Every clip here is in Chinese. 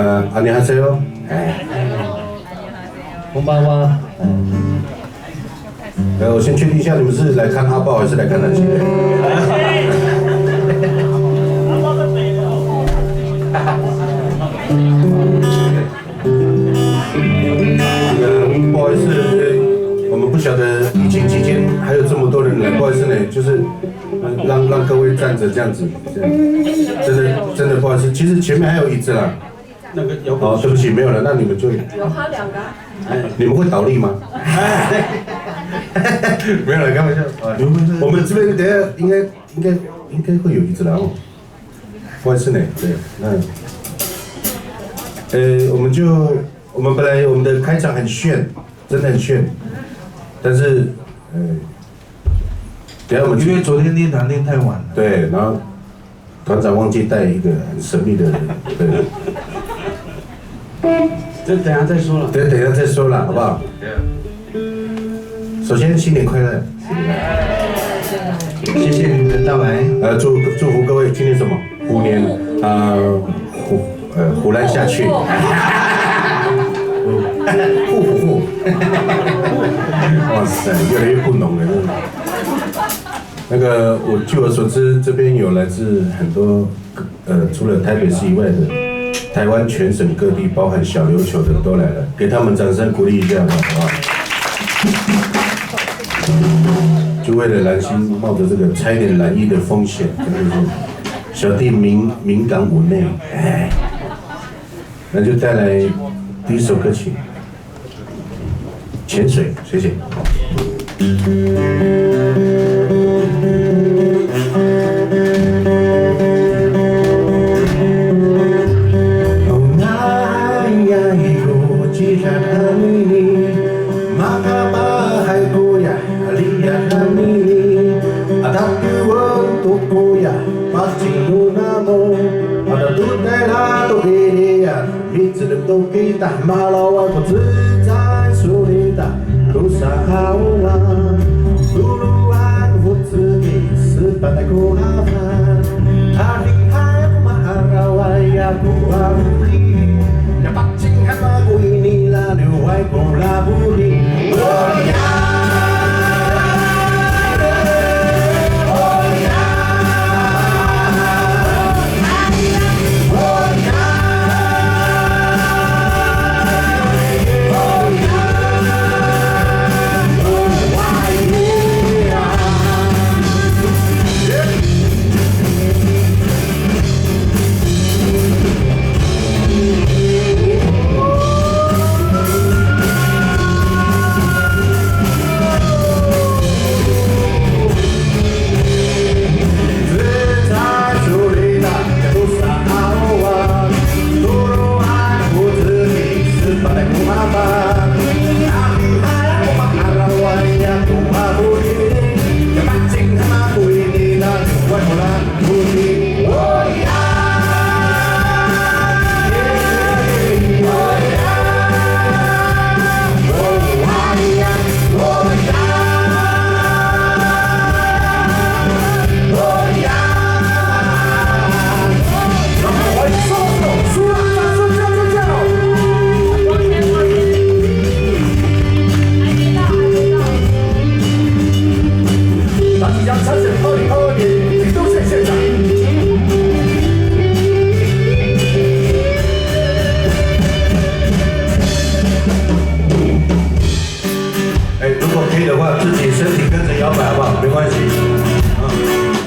안녕하세요. こんばんは。我先确定一下，你们是来看阿豹还是来看南京的？不好意思，我们不晓得疫情期间还有这么多人来，不好意思呢，就是让各位站着这样子，这样真的不好意思，其实前面还有椅子啦。那个哦，对不起，没有了，那你们就有好两个。你们会倒立吗？没有了，开玩笑。我们这边等下应该会有椅子的哦。不好意思呢，对，那我们本来我们的开场很炫，真的很炫，但是等下我们因为昨天练团练太晚了。对，然后团长忘记带一个很神秘的人，对。这等下再说了。对，等一下再说了，好不好？首先新年快乐，谢谢你们的到来。祝福各位今年什么虎年虎来下去，虎，哇塞，越来越不浓了。那个据我所知，这边有来自很多除了台北市以外的。台湾全省各地，包含小琉球的都来了，给他们掌声鼓励一下，好不好？就为了蓝星冒着这个差一点蓝衣的风险，真的是小弟敏感五内，那就带来第一首歌曲《潜水》，谢谢。Kita malawan ko zizai sulita Kusahawa Duluan Wutsugi Sepatai ko havan Hari hai maharawai aku awuri Dapat cingkat lagu inilah Nuai ko laburi Oh ya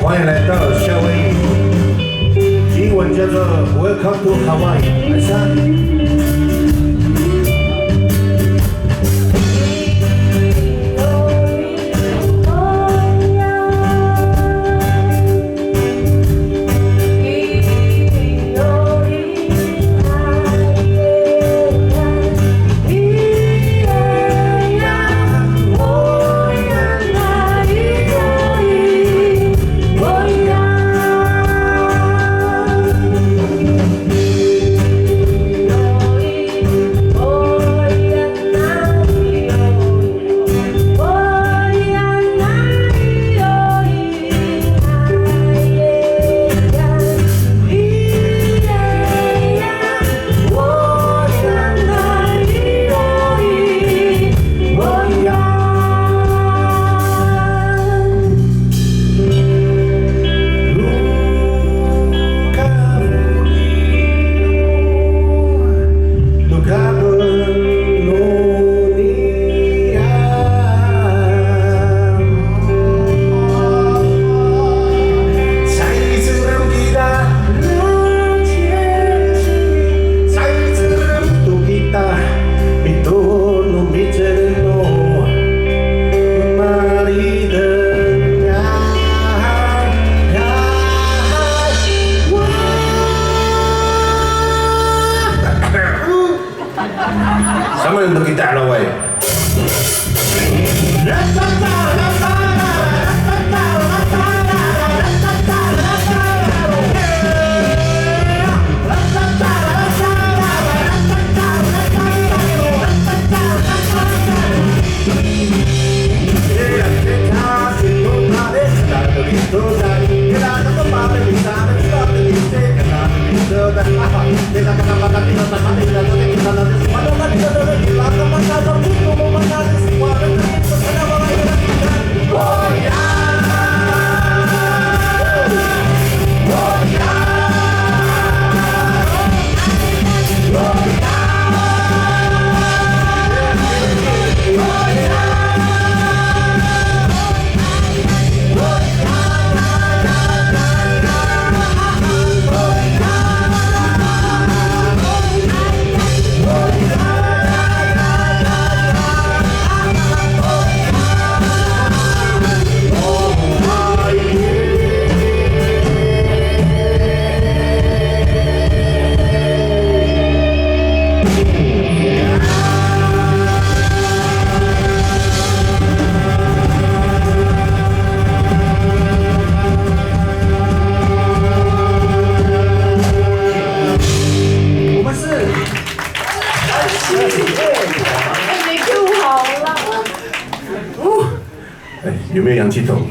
欢迎来到夏威夷，英文叫做 Welcome to Hawaii， 来上。们untuk kita lah, wei.有没有氧气筒？